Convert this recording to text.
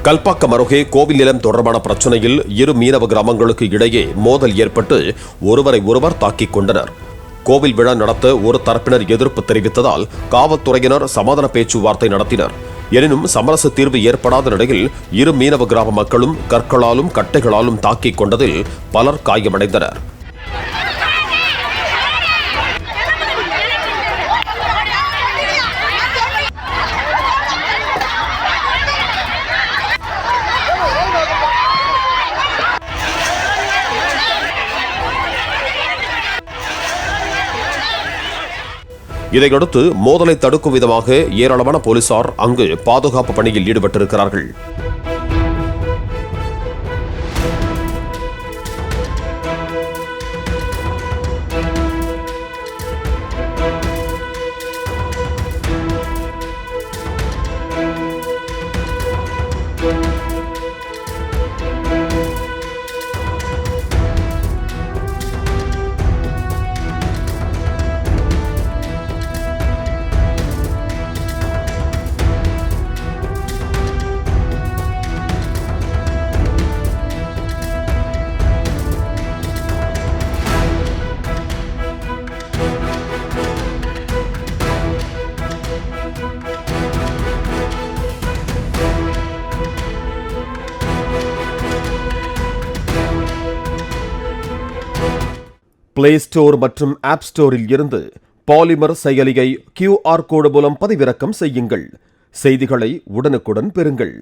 கல்பாக்கம் அருகே கோவில் நிலம் தொடர்பான பிரச்சனையில் இரு மீனவ கிராமங்களுக்கு இடையே மோதல் ஏற்பட்டு ஒருவரை ஒருவர் தாக்கிக் கொண்டனர். கோவில் விழா நடத்த ஒரு தரப்பினர் எதிர்ப்பு தெரிவித்ததால் காவல்துறையினர் சமாதான பேச்சுவார்த்தை நடத்தினர். எனினும் சமரச தீர்வு ஏற்படாத நிலையில் இரு மீனவ கிராம மக்களும் கற்களாலும் கட்டைகளாலும் தாக்கிக் கொண்டதில் பலர் காயமடைந்தனர். இதையடுத்து மோதலை தடுக்கும் விதமாக ஏராளமான போலீசார் அங்கு பாதுகாப்பு பணியில் ஈடுபட்டிருக்கிறார்கள். பிளே ஸ்டோர் மற்றும் ஆப் ஸ்டோரில் இருந்து பாலிமர் செயலியை QR கோடு மூலம் பதிவிறக்கம் செய்யுங்கள். செய்திகளை உடனுக்குடன் பெறுங்கள்.